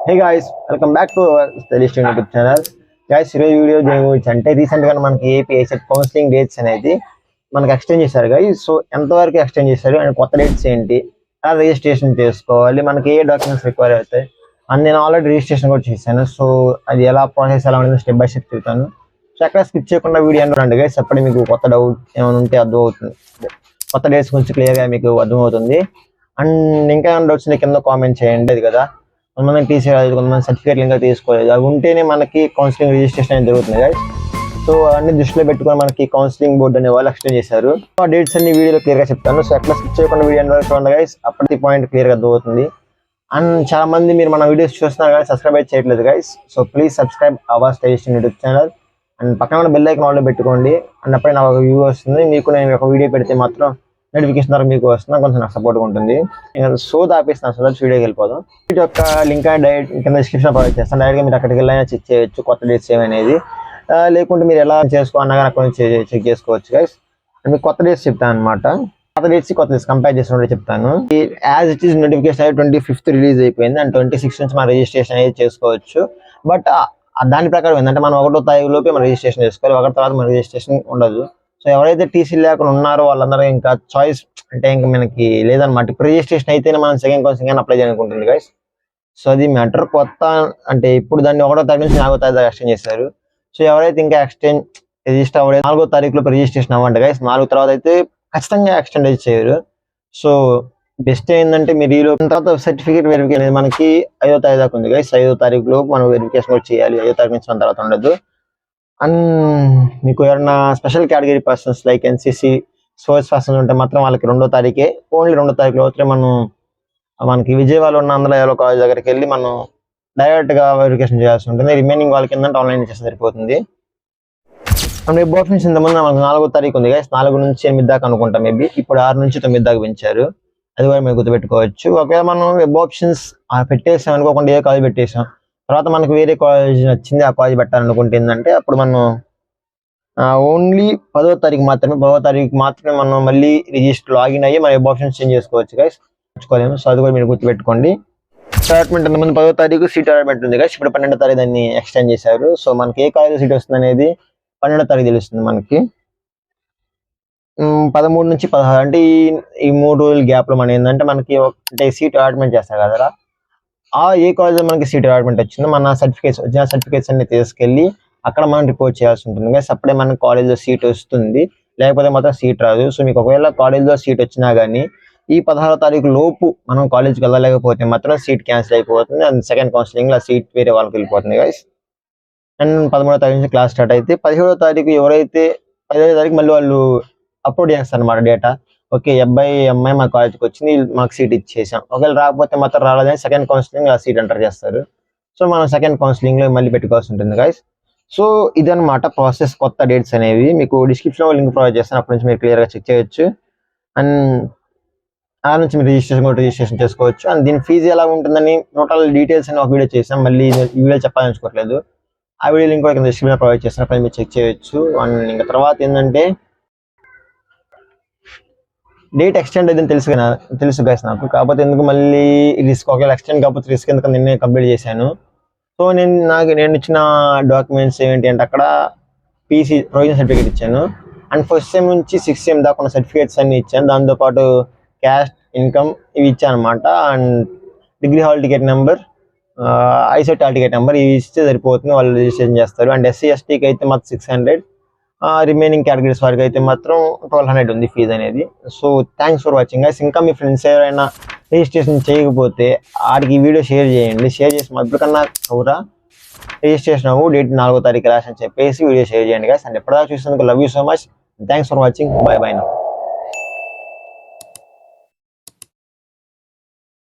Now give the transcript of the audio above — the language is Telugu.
Hey guys, welcome back to our stylish YouTube channel. Guys, ఈరోజు వీడియో దేని గురించి అంటే రీసెంట్గా మనకి ఏపీ ఐసెట్ కౌన్సిలింగ్ డేట్స్ అనేది మనకి ఎక్స్టెండ్ చేశారు గాయ్స్. సో ఎంతవరకు ఎక్స్టెండ్ చేశారు అండ్ కొత్త డేట్స్ ఏంటి, ఎలా రిజిస్ట్రేషన్ చేసుకోవాలి, మనకి ఏ డాక్యుమెంట్స్ రిక్వైర్ అవుతాయి అండ్ నేను ఆల్రెడీ రిజిస్ట్రేషన్ కూడా చేశాను. సో అది ఎలా ప్రాసెస్ ఎలా ఉంటుంది స్టెప్ బై స్టెప్ చెప్తాను. సో ఎక్కడ స్కిప్ చేయకుండా వీడియో అండి గైస్, అప్పుడే మీకు కొత్త డౌట్ ఏమైనా ఉంటే అర్థమవుతుంది, కొత్త డేట్స్ గురించి క్లియర్గా మీకు అర్థమవుతుంది. అండ్ ఇంకా ఏమైనా డౌట్స్ కింద కామెంట్ చేయండి. అది కదా కొంతమంది టీసీ రాలేదు, కొంతమంది సర్టిఫికేట్లు ఇంకా తీసుకోలేదు, అవి ఉంటేనే మనకి కౌన్సిలింగ్ రిజిస్ట్రేషన్ అనేది జరుగుతుంది గైస్. సో అన్ని దృష్టిలో పెట్టుకొని మనకి కౌన్సిలింగ్ బోర్డు అనే వాళ్ళు ఎక్స్టెండ్ చేశారు. ఆ డేట్స్ అన్ని వీడియోలో క్లియర్గా చెప్తాను. సో ఎట్లా స్కిప్ చేయకుండా వీడియో వరకు చూడండి గైస్, అప్పటి పాయింట్ క్లియర్గా అర్థమవుతుంది. అండ్ చాలా మంది మీరు మన వీడియోస్ చూస్తున్నారు కానీ సబ్స్క్రైబ్ అయితే చేయట్లేదు guys. So please subscribe our stylish YouTube channel and పక్కన ఉన్న బెల్ ఐకాన్ ఆన్లో పెట్టుకోండి. అండ్ అప్పుడే నాకు ఒక వ్యూ వస్తుంది, మీకు నేను ఒక వీడియో పెడితే మాత్రం నోటిఫికేషన్ ద్వారా మీకు వస్తున్నా, కొంచెం నాకు సపోర్ట్గా ఉంటుంది. సో ఆపేస్తున్నాను, సో వీడియోకి వెళ్ళిపోదాం. వీటి యొక్క లింక్ డైరెక్ట్ కింద డిస్క్రిప్షన్ ప్రొవైడ్ చేస్తాను. డైరెక్ట్గా మీరు అక్కడికి వెళ్ళినా చెక్ చేయొచ్చు కొత్త డేట్స్ ఏమనేది, లేకుంటే మీరు ఎలా చేసుకోవాలన్నా కానీ అక్కడ నుంచి చెక్ చేసుకోవచ్చు గైస్. మీకు కొత్త డేట్స్ చెప్తాను అనమాట. కొత్త డేట్స్ కొత్త డేట్స్ కంపేర్ చేసినట్టు చెప్తాను. యాజ్ ఇట్ ఈస్ నోటిఫికేషన్ అయితే 25th రిలీజ్ అయిపోయింది అండ్ 26 నుంచి మనం రిజిస్ట్రేషన్ అనేది చేసుకోవచ్చు. బట్ దాని ప్రకారం ఏంటంటే మనం 1వ తారీఖు లోపే మనం రిజిస్ట్రేషన్ చేసుకోవాలి, 1 తర్వాత మన రిజిస్ట్రేషన్ ఉండదు. సో ఎవరైతే టీసీ లేకుండా ఉన్నారో వాళ్ళందరూ ఇంకా చాయిస్ అంటే ఇంకా మనకి లేదనమాట. ఇప్పుడు రిజిస్ట్రేషన్ అయితేనే మనం సెకండ్ కౌన్సిలింగ్ అప్లై చేయాలనుకుంటుంది గైస్. సో అది మ్యాటర్. కొత్త అంటే ఇప్పుడు దాన్ని 1వ తారీఖు నుంచి 4వ తారీఖు ఎక్స్టెండ్ చేశారు. సో ఎవరైతే ఇంకా ఎక్స్టెండ్ రిజిస్టర్ అవ్వలేదు 4వ తారీఖులో రిజిస్ట్రేషన్ అవ్వండి గైస్. 4 తర్వాత అయితే ఖచ్చితంగా ఎక్స్టెండ్ అయితే చేయరు. సో బెస్ట్ ఏంటంటే మీరు ఈ లోపు తర్వాత సర్టిఫికేట్ వెరిఫికేషన్ అనేది మనకి 5వ తారీఖు దాకా ఉంది గైస్. 5వ తారీఖులో మనం వెరిఫికేషన్ కూడా చేయాలి. 5వ తారీఖు నుంచి మన తర్వాత ఉండదు. అండ్ మీకు ఎవరైనా special category persons like NCC sports persons ఉంటే మాత్రం వాళ్ళకి 2వ తారీఖే, ఓన్లీ 2వ తారీఖులో అయితే మనకి విజయవాడలో ఉన్న ఆంధ్ర కాలేజ్ దగ్గరికి వెళ్ళి మనం డైరెక్ట్గా వెరిఫికేషన్ చేయాల్సి ఉంటుంది. రిమైనింగ్ వాళ్ళకి ఏంటంటే ఆన్లైన్ చేస్తే సరిపోతుంది. అండ్ వెబ్ ఆప్షన్స్ ఇంతకుముందు మనకు 4వ తారీఖు ఉంది గైస్, 4 నుంచి 8 దాకా అనుకుంటాం మేబీ. ఇప్పుడు 6 నుంచి 9 దాకా పెంచారు, అది కూడా మీరు గుర్తుపెట్టుకోవచ్చు. ఒకవేళ మనం వెబ్ ఆప్షన్స్ పెట్టేసాం అనుకోకుండా ఏ కాలేజ్ పెట్టేసాం, తర్వాత మనకు వేరే కాలేజ్ నచ్చింది ఆ కాలేజ్ పెట్టాలనుకుంటే ఏంటంటే అప్పుడు మనం ఓన్లీ 10వ తారీఖు మాత్రమే మనం మళ్ళీ రిజిస్టర్ లాగిన్ అయ్యి మన వెబ్ ఆప్షన్స్ చేంజ్ చేసుకోవచ్చు గైస్. తెచ్చుకోలేము. సో అది కూడా మీరు గుర్తుపెట్టుకోండి. అలాట్మెంట్ అంతమంది 10వ తారీఖు సీట్ అలాట్మెంట్ ఉంది గైస్. ఇప్పుడు 12వ తారీఖు దాన్ని ఎక్స్టెండ్ చేశారు. సో మనకి ఏ కాలేజ్ సీట్ వస్తుంది అనేది 12వ తారీఖు తెలుస్తుంది మనకి. 13 నుంచి 16 అంటే ఈ 3 రోజుల గ్యాప్ లో మనం ఏంటంటే మనకి అంటే సీట్ అలాట్మెంట్ చేస్తారు కదా, ఏ కాలేజ్ మనకి సీట్ అలాట్మెంట్ వచ్చిందో మన సర్టిఫికేట్స్ అన్ని తీసుకెళ్ళి అక్కడ మనం రిపోర్ట్ చేయాల్సి ఉంటుంది గైస్. అప్పుడే మనకి కాలేజ్లో సీట్ వస్తుంది, లేకపోతే మాత్రం సీట్ రాదు. సో మీకు ఒకవేళ కాలేజ్లో సీట్ వచ్చినా కానీ ఈ 16వ తారీఖు లోపు మనం కాలేజ్కి వెళ్ళలేకపోతే మాత్రం సీట్ క్యాన్సిల్ అయిపోతుంది అండ్ సెకండ్ కౌన్సిలింగ్ ఆ సీట్ వేరే వాళ్ళకి వెళ్ళిపోతుంది గైస్. అండ్ 13వ తారీఖు నుంచి క్లాస్ స్టార్ట్ అయితే 17వ తారీఖు ఎవరైతే 15వ తారీఖు మళ్ళీ వాళ్ళు అప్లోడ్ చేస్తారు అన్నమాట డేటా. ఓకే, అమ్మాయి మా కాలేజ్కి వచ్చింది, మాకు సీట్ ఇచ్చేసాం. ఒకవేళ రాకపోతే మాత్రం రాలేదని సెకండ్ కౌన్సిలింగ్ ఆ సీట్ ఎంటర్ చేస్తారు. సో మనం సెకండ్ కౌన్సిలింగ్ లో మళ్ళీ పెట్టుకోవాల్సి ఉంటుంది గైస్. సో ఇదన్నమాట ప్రాసెస్. కొత్త డేట్స్ అనేవి మీకు డిస్క్రిప్షన్ లో లింక్ ప్రొవైడ్ చేస్తాను, అప్పటి నుంచి మీరు క్లియర్ గా చెక్ చేయొచ్చు. అండ్ ఆ నుంచి మీరు రిజిస్ట్రేషన్ చేసుకోవచ్చు. అండ్ దీని ఫీజు ఎలా ఉంటుందని టోటల్ డీటెయిల్స్ అని ఒక వీడియో చేసాం, మళ్ళీ ఈ వీడియో చెప్పాలనుకోవట్లేదు. ఆ వీడియో లింక్ కూడా డిస్క్రిప్షన్ ప్రొవైడ్ చేస్తాను, అప్పుడు మీరు చెక్ చేయొచ్చు. అండ్ ఇంకా తర్వాత ఏంటంటే డేట్ ఎక్స్టెండ్ అయిందని తెలుసు గైస్ నాకు. కాకపోతే ఎందుకు మళ్ళీ రిస్క్, ఒకవేళ ఎక్స్టెండ్ కాకపోతే రిస్క్ ఎందుకు నిన్నే కంప్లీట్ చేశాను. సో నేను ఇచ్చిన డాక్యుమెంట్స్ ఏంటి అంటే అక్కడ పీసీ ప్రొవిజన్ సర్టిఫికేట్ ఇచ్చాను అండ్ ఫస్ట్ సెమ్ నుంచి 6th సెమ్ దాకా ఉన్న సర్టిఫికేట్స్ అన్ని ఇచ్చాను. దాంతోపాటు క్యాస్ట్, ఇన్కమ్ ఇవి ఇచ్చాను అనమాట. And degree hall ticket number, ICET hall ticket number ఇవి ఇస్తే సరిపోతుంది, వాళ్ళు రిజిస్ట్రేషన్ చేస్తారు. అండ్ SC STకి అయితే మాత్రం 600, రిమైనింగ్ కేటగిరీస్ వారికి అయితే మాత్రం 1200 ఉంది ఫీజు అనేది. So thanks for watching guys. ఇంకా మీ ఫ్రెండ్స్ ఎవరైనా రిజిస్ట్రేషన్ చేయకపోతే ఆడికి ఈ వీడియో షేర్ చేయండి. షేర్ చేసి మధ్యకన్నా కౌరా రిజిస్ట్రేషన్ అవ్వు, డేట్ 4వ తారీఖు రాసి అని చెప్పేసి వీడియో షేర్ చేయండి గైస్. అండ్ ఎప్పటిదాకా చూసినందుకు love you so much. Thanks for watching. By by now.